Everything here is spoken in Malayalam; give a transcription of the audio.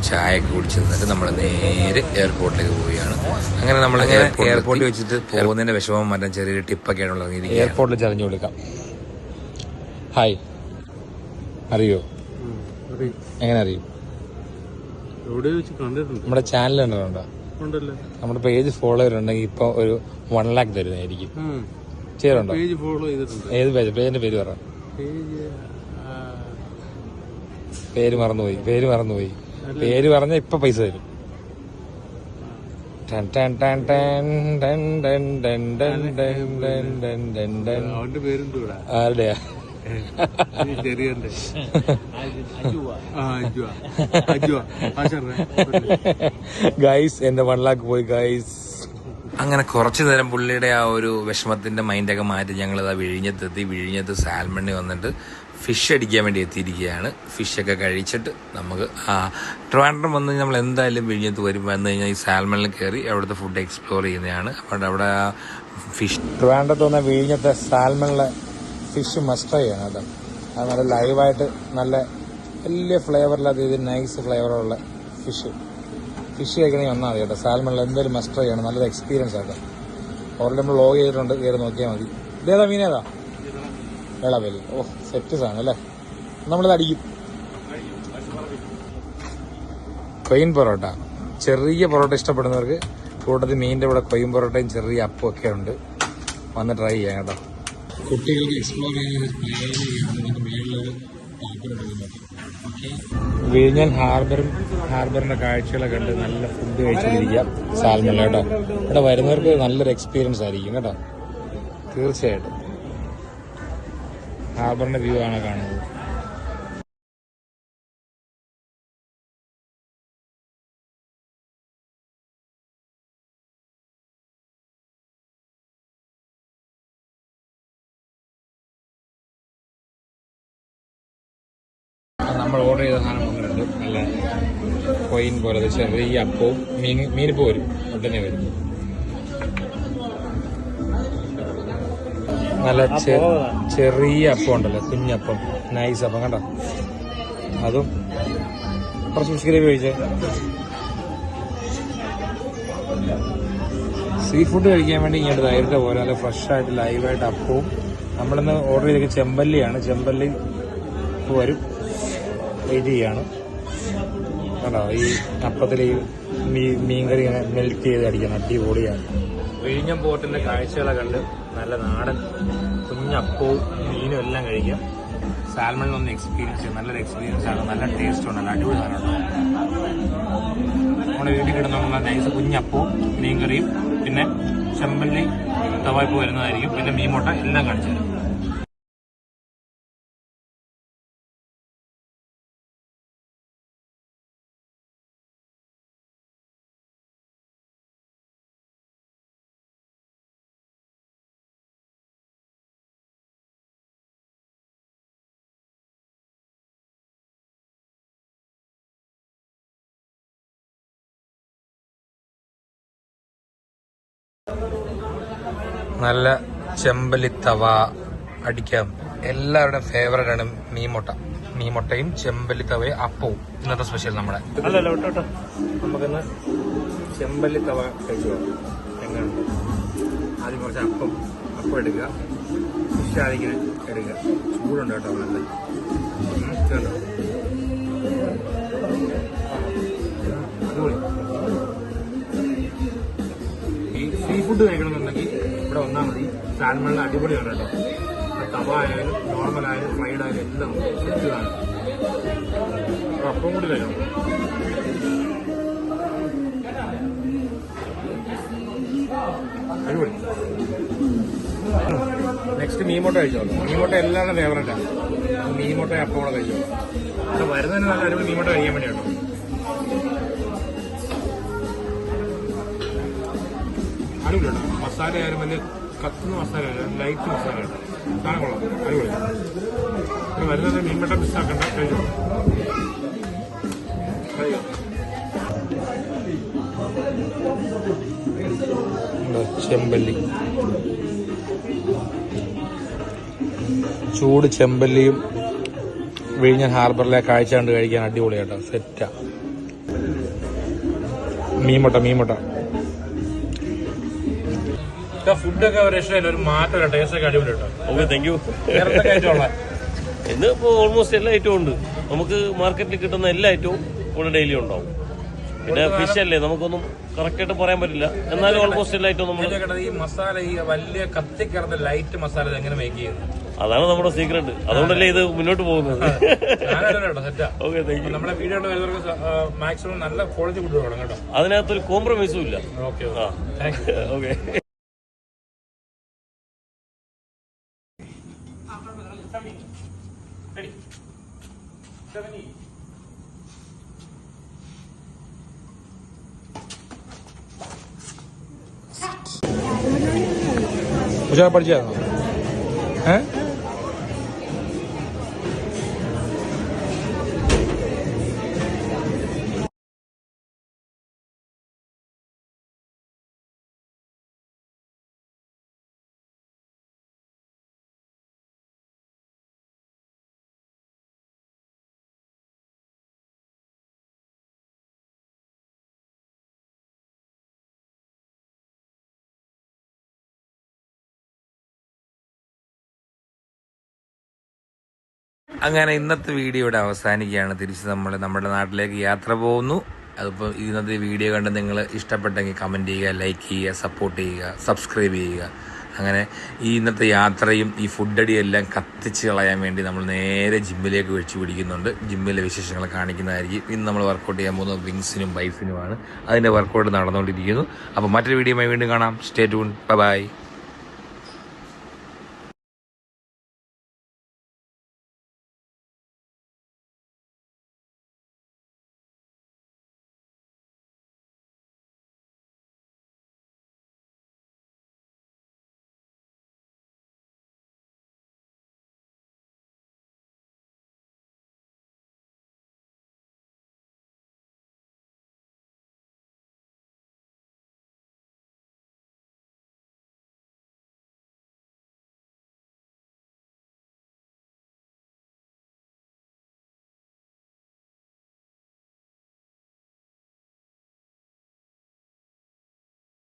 ചായ ഒക്കെ കുടിച്ച് നിന്നിട്ട് നമ്മൾ നേരെ എയർപോർട്ടിലേക്ക് പോവുകയാണ്. അങ്ങനെ നമ്മൾ എയർപോർട്ടിൽ വെച്ചിട്ട് പോകുന്നതിന്റെ വിഷമം മറ്റം ചെറിയൊരു ടിപ്പൊക്കെയാണ് ഉള്ളത്. എയർപോർട്ടിൽ ചറിഞ്ഞു കൊടുക്കാം. ഹായ്, അറിയോ? എങ്ങനെ അറിയും? നമ്മുടെ ചാനൽ കണ്ടിട്ടുണ്ടോ? നമ്മുടെ പേജ് ഫോളോ ചെയ്തിട്ടുണ്ടെങ്കിൽ ഇപ്പൊ ഒരു 1 lakh തരുന്നതായിരിക്കും. ചെയ്യാറുണ്ടോ? ഏത് പേജ്? പേജിന്റെ പേര് പറ. പേര് മറന്നുപോയി. പേര് പറഞ്ഞ ഇപ്പൊ പൈസ തരും. ആരുടെയാ? ഗൈസ്, എന്റെ 1 lakh പോയി ഗൈസ്. അങ്ങനെ കുറച്ചു നേരം പുള്ളിയുടെ ആ ഒരു വിഷമത്തിന്റെ മൈൻഡൊക്കെ മാറ്റി ഞങ്ങളിതാ വിഴിഞ്ഞത്തെത്തി. വിഴിഞ്ഞത്ത് സാൽമണി വന്നിട്ട് ഫിഷ് അടിക്കാൻ വേണ്ടി എത്തിയിരിക്കുകയാണ്. ഫിഷൊക്കെ കഴിച്ചിട്ട് നമുക്ക് ട്രിവാൻഡ്രം വന്ന് നമ്മൾ എന്തായാലും വിഴിഞ്ഞത്ത് വന്ന് കഴിഞ്ഞാൽ ഈ സാൽമണിൽ കയറി അവിടുത്തെ ഫുഡ് എക്സ്പ്ലോർ ചെയ്യുന്നതാണ്. അപ്പോൾ അവിടെ ഫിഷ് ട്രിവാൻഡ്രത്ത് വന്ന വിഴിഞ്ഞത്തെ സാൽമണിലെ ഫിഷ് മസ്റ്റ് ട്രൈ ചെയ്യണം കേട്ടോ. അത് നല്ല ലൈവായിട്ട് നല്ല വലിയ ഫ്ലേവറില്ലാത്ത ഇത് നൈസ് ഫ്ലേവറുള്ള ഫിഷ് കഴിക്കണമെങ്കിൽ വന്നാൽ മതി കേട്ടോ. സാൽമണിൽ എന്തായാലും മസ്റ്റ് ട്രൈ ചെയ്യണം. നല്ലൊരു എക്സ്പീരിയൻസ് ആട്ടോ. ഓൾറെഡി നമ്മൾ വ്ലോഗ് ചെയ്തിട്ടുണ്ട്, കയറി നോക്കിയാൽ മതി. ഇതേതാ മീനേതാ? വെളവലി. ഓ, സെറ്റ് സാധനം അല്ലേ. നമ്മളിത് അടിക്കും. കൊയിൻ പൊറോട്ട, ചെറിയ പൊറോട്ട ഇഷ്ടപ്പെടുന്നവർക്ക് കൂട്ടത്തിൽ മീനിന്റെ കൂടെ കൊയിൻ പൊറോട്ടയും ചെറിയ അപ്പം ഒക്കെ ഉണ്ട്. വന്ന് ട്രൈ ചെയ്യാം കേട്ടോ. കുട്ടികൾക്ക് എക്സ്പ്ലോർ വിഴിഞ്ഞൻ ഹാർബറിന്റെ കാഴ്ചകളൊക്കെ കണ്ട് നല്ല ഫുഡ് കഴിച്ചിരിക്കാം സാൽമൺ കേട്ടോ. ഇവിടെ വരുന്നവർക്ക് നല്ലൊരു എക്സ്പീരിയൻസ് ആയിരിക്കും കേട്ടോ, തീർച്ചയായിട്ടും. ഹാർബറിന്റെ വ്യൂ ആണ് കാണുന്നത്. നമ്മൾ ഓർഡർ ചെയ്ത സാധനം വന്നിട്ടുണ്ട്. നല്ല കൊയിൻ പോലെ ചെറിയ അപ്പവും മീനിപ്പോൾ വരും, ഉടനെ വരും. നല്ല ചെറിയ അപ്പം ഉണ്ടല്ലോ, കുഞ്ഞപ്പം, നൈസ് അപ്പം കണ്ടോ. അതും കുറച്ച് ഫിഷ് ഗ്രേവി കഴിച്ചേ. സീ ഫുഡ് കഴിക്കാൻ വേണ്ടി ഇങ്ങോട്ട് നേരത്തെ പോലെ നല്ല ഫ്രഷായിട്ട് ലൈവായിട്ട് അപ്പവും. നമ്മളിന്ന് ഓർഡർ ചെയ്തൊക്കെ ചെമ്പല്ലിയാണ്. ചെമ്പല്ലി വരും, വെയിറ്റ് ചെയ്യാണ് കേട്ടോ. ഈ അപ്പത്തിൽ ഈ മീൻകറി ഇങ്ങനെ മെൽറ്റ് ചെയ്ത് അടിക്കണം, അടിപൊളിയാണ്. വിഴിഞ്ഞം പോർട്ടിന്റെ കാഴ്ചകളെ കണ്ട് നല്ല നാടൻ കുഞ്ഞപ്പവും മീനും എല്ലാം കഴിക്കാം. സാൽമണിൽ ഒന്ന് എക്സ്പീരിയൻസ് ചെയ്യും. നല്ലൊരു എക്സ്പീരിയൻസ് ആണ്, നല്ല ടേസ്റ്റ് ഉണ്ട്, നല്ല അടിപൊളി സാധനമാണ്. നമ്മുടെ വീട്ടിൽ കിട്ടുന്ന നൈസ് കുഞ്ഞപ്പവും മീൻകറിയും പിന്നെ ചെമ്പല്ലി തവായ്പ വരുന്നതായിരിക്കും. പിന്നെ മീൻ മുട്ട എല്ലാം കാണിച്ചു തരും. നല്ല ചെമ്പല്ലിത്തവ അടിക്കാം. എല്ലാവരുടെയും ഫേവറേറ്റ് ആണ് മീൻമുട്ടയും ചെമ്പല്ലിത്തവയും അപ്പവും. ഇന്നത്തെ സ്പെഷ്യൽ നമ്മുടെ നമുക്കിന്ന് ചെമ്പല്ലിത്തവ കഴിച്ചു പോകാം. എങ്ങനെയുണ്ട്? ആദ്യം കുറച്ച് അപ്പം എടുക്കുക. ഫിഷ് ആദ്യം എടുക്കുക. ചൂടുണ്ട് കേട്ടോ, നല്ല കേട്ടോ. അടിപൊളി. ഈ സീ ഫുഡ് കഴിക്കണമെന്നുണ്ടെങ്കിൽ ഇവിടെ വന്നാൽ മതി. സാൽമണിൽ അടിപൊളിയാണ് കേട്ടോ. തവ ആയാലും നോർമൽ ആയാലും ഫ്രൈഡ് ആയാലും എല്ലാം സെറ്റാണ്. അപ്പം കൂടി കഴിക്കണം. അടിപൊളി. നെക്സ്റ്റ് മീൻമുട്ട കഴിച്ചോളൂ. മീൻമുട്ട എല്ലാവരുടെ ഫേവറേറ്റാണ്. മീൻമുട്ട അപ്പം കൂടെ കഴിച്ചോളൂ. പക്ഷെ വരുന്നതിന് നല്ല അടിപൊളി മീൻമുട്ട കഴിക്കാൻ വേണ്ടിയാണോ. അടിപൊളിയുണ്ട്. മസാല ആയാലും വലിയ കത്തുന്ന മസാല അല്ല, ലൈറ്റ് മസാല ഉണ്ട്. സാധനം കൊള്ളാം, അടിപൊളി. വരുന്നത് മീൻമുട്ട മിസ്സാക്കണ്ട, കഴിച്ചോ. ചെമ്പല്ലി, ചൂട് ചെമ്പല്ലിയും വിഴിഞ്ഞൻ ഹാർബറിലെ കാഴ്ച കണ്ട് കഴിക്കാൻ അടിപൊളിയാട്ടോ, സെറ്റാ. മീൻമുട്ട ഫുഡൊക്കെ ഒരു രക്ഷയില്ല, ഒരു മാറ്റം, ടേസ്റ്റ് ഒക്കെ അടിപൊളി കേട്ടോ. Okay, thank U. ഇന്ന് ഇപ്പോൾ ഓൾമോസ്റ്റ് എല്ലാ ഐറ്റവും ഉണ്ട്. നമുക്ക് മാർക്കറ്റിൽ കിട്ടുന്ന എല്ലാ ഐറ്റവും ഇവിടെ ഡെയിലി ഉണ്ടാവും. പിന്നെ ഫിഷ് അല്ലേ, നമുക്കൊന്നും കറക്റ്റ് ആയിട്ട് പറയാൻ പറ്റില്ല. എന്നാലും ഓൾമോസ്റ്റ് എല്ലാ ഐറ്റവും നമ്മൾ ഈ മസാല, ഈ വലിയ കത്തിക്കിടന്ന ലൈറ്റ് മസാല എങ്ങനെ മേക്ക് ചെയ്യുന്നത്, അതാണ് നമ്മുടെ സീക്രട്ട്. അതുകൊണ്ടല്ലേ ഇത് മുന്നോട്ട് പോകുന്നത്. Okay, thank you. നമ്മുടെ വീഡിയോ മാക്സിമം നല്ല ക്വാളിറ്റി ഫുഡ് വേണം കേട്ടോ. അതിനകത്തൊരു കോംപ്രമൈസും ഇല്ല. Okay okay. പഠിച്ചായിരുന്നോ? അങ്ങനെ ഇന്നത്തെ വീഡിയോ ഇവിടെ അവസാനിക്കുകയാണ്. തിരിച്ച് നമ്മൾ നമ്മുടെ നാട്ടിലേക്ക് യാത്ര പോകുന്നു. അതിപ്പോൾ ഇന്നത്തെ വീഡിയോ കണ്ട് നിങ്ങൾ ഇഷ്ടപ്പെട്ടെങ്കിൽ കമൻറ്റ് ചെയ്യുക, ലൈക്ക് ചെയ്യുക, സപ്പോർട്ട് ചെയ്യുക, സബ്സ്ക്രൈബ് ചെയ്യുക. അങ്ങനെ ഈ ഇന്നത്തെ യാത്രയും ഈ ഫുഡടിയും എല്ലാം കത്തിച്ച് കളയാൻ വേണ്ടി നമ്മൾ നേരെ ജിമ്മിലേക്ക് വെച്ച് പിടിക്കുന്നുണ്ട്. ജിമ്മിലെ വിശേഷങ്ങൾ കാണിക്കുന്നതായിരിക്കും. ഇന്ന് നമ്മൾ വർക്കൗട്ട് ചെയ്യാൻ പോകുന്നത് വിങ്സിനും ബൈസിനുമാണ്. അതിൻ്റെ വർക്കൗട്ട് നടന്നുകൊണ്ടിരിക്കുന്നു. അപ്പോൾ മറ്റൊരു വീഡിയോയുമായി വീണ്ടും കാണാം. Stay tune. ബൈ.